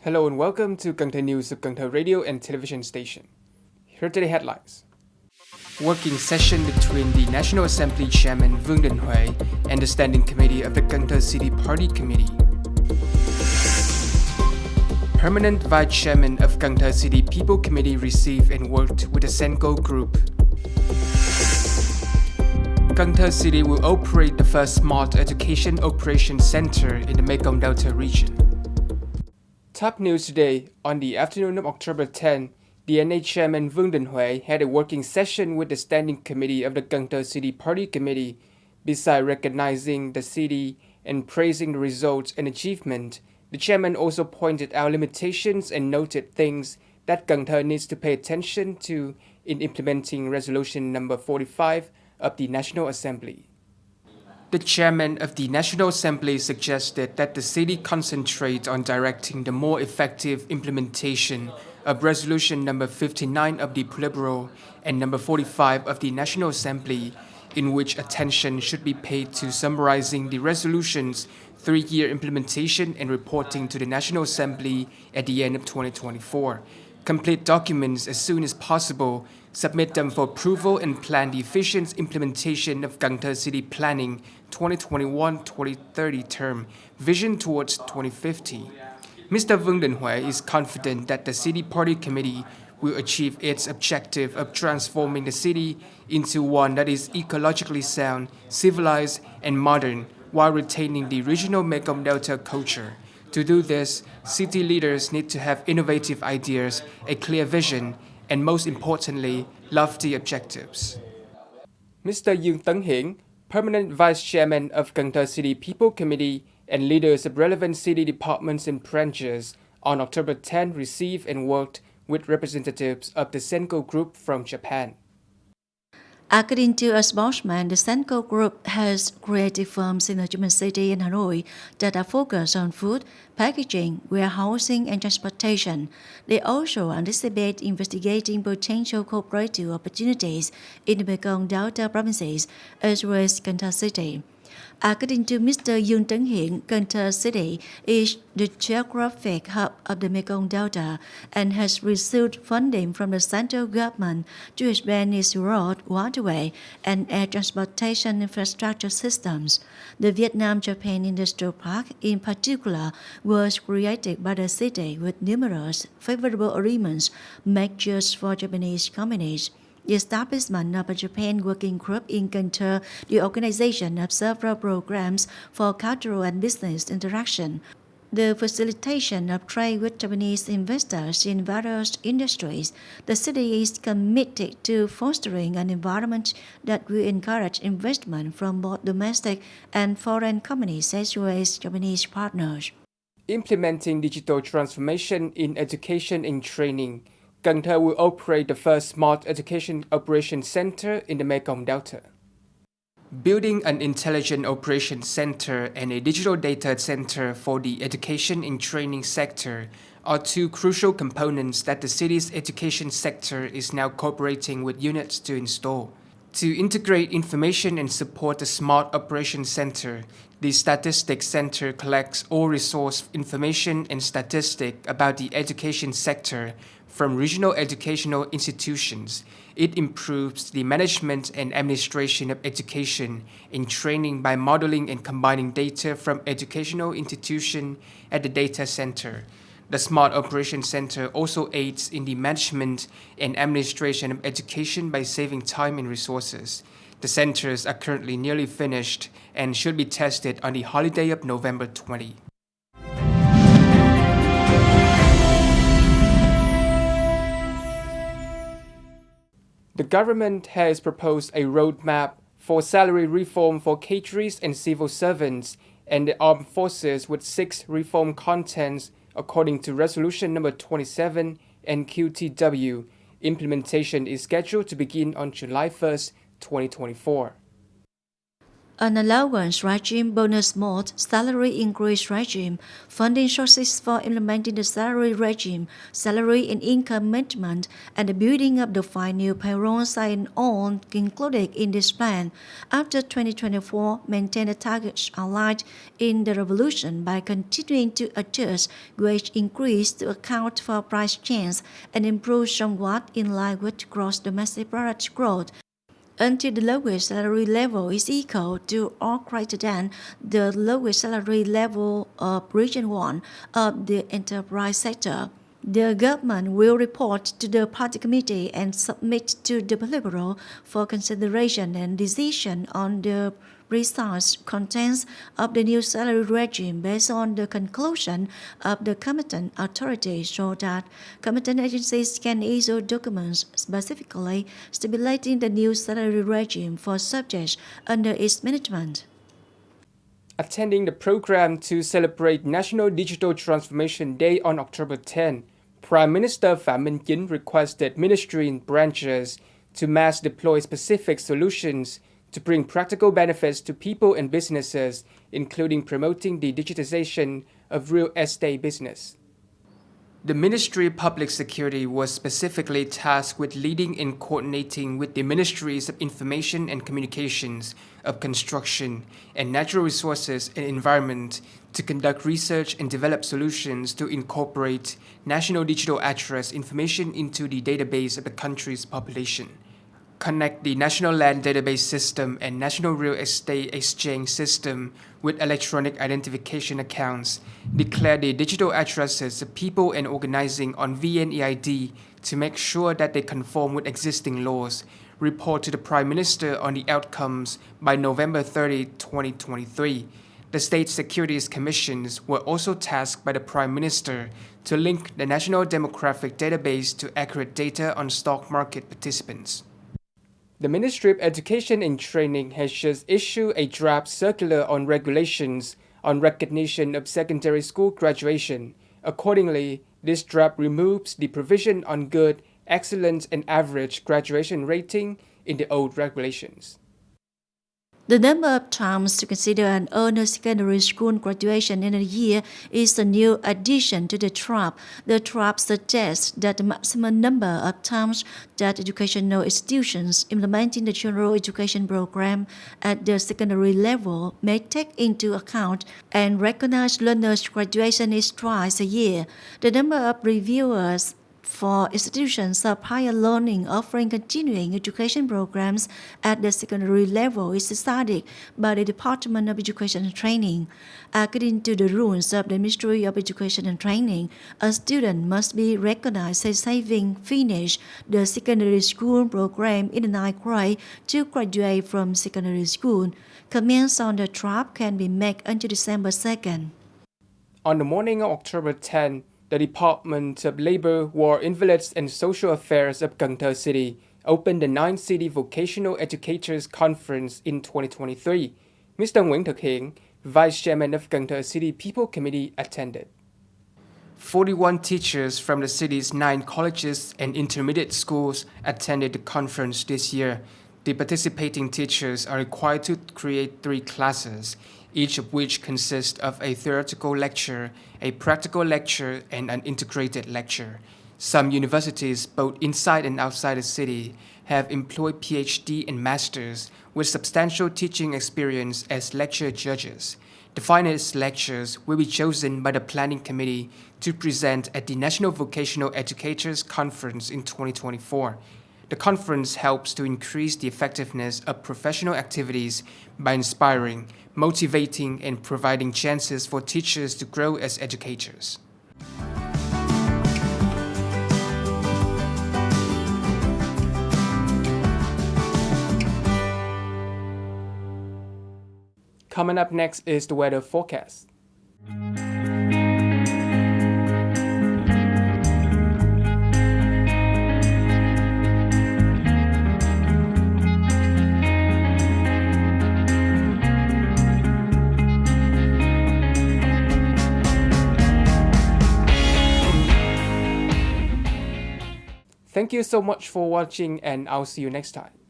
Hello and welcome to Cần Thơ News of Cần Thơ Radio and Television Station. Here are today's headlines. Working session between the National Assembly Chairman Vương and the Standing Committee of the Cần Thơ City Party Committee. Permanent Vice Chairman of Cần Thơ City People Committee received and worked with the Senko group. Cần Thơ City will operate the first smart education operation center in the Mekong Delta region. Top news today. On the afternoon of October 10, the NA Chairman Vương had a working session with the Standing Committee of the Cần Thơ City Party Committee. Besides recognizing the city and praising the results and achievement, the chairman also pointed out limitations and noted things that Cần Thơ needs to pay attention to in implementing Resolution number 45 of the National Assembly. The chairman of the National Assembly suggested that the city concentrate on directing the more effective implementation of Resolution number 59 of the Politburo and number 45 of the National Assembly, in which attention should be paid to summarizing the resolution's 3-year implementation and reporting to the National Assembly at the end of 2024. Complete documents as soon as possible, submit them for approval and plan the efficient implementation of Cần Thơ City Planning 2021-2030 term, vision towards 2050. Mr. Vương is confident that the City Party Committee will achieve its objective of transforming the city into one that is ecologically sound, civilized, and modern, while retaining the regional Mekong Delta culture. To do this, city leaders need to have innovative ideas, a clear vision, and most importantly, lofty objectives. Mr. Dương, Permanent Vice Chairman of Cần Thơ City People Committee and leaders of relevant city departments and branches, on October 10 received and worked with representatives of the Senko Group from Japan. According to a spokesman, the Senko Group has creative firms in the German city and Hanoi that are focused on food, packaging, warehousing, and transportation. They also anticipate investigating potential cooperative opportunities in the Mekong Delta provinces as well as Cần Thơ City. According to Mr. Dương, Cần Thơ City is the geographic hub of the Mekong Delta and has received funding from the central government to expand its road, waterway, and air transportation infrastructure systems. The Vietnam-Japan Industrial Park, in particular, was created by the city with numerous favorable agreements made just for Japanese companies. The establishment of a Japan working group in Cần Thơ, the organization of several programs for cultural and business interaction, the facilitation of trade with Japanese investors in various industries. The city is committed to fostering an environment that will encourage investment from both domestic and foreign companies as well as Japanese partners. Implementing digital transformation in education and training, Cần Thơ will operate the first smart education operation center in the Mekong Delta. Building an intelligent operation center and a digital data center for the education and training sector are two crucial components that the city's education sector is now cooperating with units to install. To integrate information and support the smart operation center, the Statistics Center collects all resource information and statistics about the education sector from regional educational institutions. It improves the management and administration of education and training by modeling and combining data from educational institutions at the data center. The Smart Operation Center also aids in the management and administration of education by saving time and resources. The centers are currently nearly finished and should be tested on the holiday of November 20. The government has proposed a roadmap for salary reform for caterers and civil servants and the armed forces with 6 reform contents according to Resolution number 27 and QTW. Implementation is scheduled to begin on July 1st, 2024. An allowance regime, bonus mode, salary increase regime, funding sources for implementing the salary regime, salary and income management, and the building of the 5 new payrolls are all included in this plan. After 2024, maintain the targets outlined in the resolution by continuing to adjust wage increase to account for price change and improve somewhat in line with gross domestic product growth, until the lowest salary level is equal to or greater than the lowest salary level of Region 1 of the enterprise sector. The government will report to the Party Committee and submit to the Politburo for consideration and decision on the precise contents of the new salary regime based on the conclusion of the competent authorities, so that competent agencies can issue documents specifically stipulating the new salary regime for subjects under its management. Attending the program to celebrate National Digital Transformation Day on October 10, Prime Minister Phạm Minh Chính requested ministry and branches to mass deploy specific solutions to bring practical benefits to people and businesses, including promoting the digitization of real estate business. The Ministry of Public Security was specifically tasked with leading and coordinating with the Ministries of Information and Communications, of Construction, and Natural Resources and Environment to conduct research and develop solutions to incorporate national digital address information into the database of the country's population, connect the National Land Database System and National Real Estate Exchange System with electronic identification accounts, declare the digital addresses of people and organizing on VNEID to make sure that they conform with existing laws, report to the Prime Minister on the outcomes by November 30, 2023. The State Securities Commissions were also tasked by the Prime Minister to link the National Demographic Database to accurate data on stock market participants. The Ministry of Education and Training has just issued a draft circular on regulations on recognition of secondary school graduation. Accordingly, this draft removes the provision on good, excellent, and average graduation rating in the old regulations. The number of times to consider an earner secondary school graduation in a year is a new addition to the draft. The draft suggests that the maximum number of times that educational institutions implementing the general education program at the secondary level may take into account and recognize learners' graduation is twice a year. The number of reviewers for institutions of higher learning offering continuing education programs at the secondary level is decided by the Department of Education and Training. According to the rules of the Ministry of Education and Training, a student must be recognized as having finished the secondary school program in the 9th grade to graduate from secondary school. Comments on the draft can be made until December 2nd. On the morning of October 10, the Department of Labor, War, Invalids and Social Affairs of Cần Thơ City opened the 9th City Vocational Educators Conference in 2023. Mr. Nguyễn Thực Hiện, Vice Chairman of Cần Thơ City People Committee, attended. 41 teachers from the city's 9 colleges and intermediate schools attended the conference this year. The participating teachers are required to create 3 classes, each of which consists of a theoretical lecture, a practical lecture, and an integrated lecture. Some universities, both inside and outside the city, have employed PhD and masters with substantial teaching experience as lecture judges. The finalist lectures will be chosen by the Planning Committee to present at the National Vocational Educators Conference in 2024. The conference helps to increase the effectiveness of professional activities by inspiring, motivating, and providing chances for teachers to grow as educators. Coming up next is the weather forecast. Thank you so much for watching, and I'll see you next time.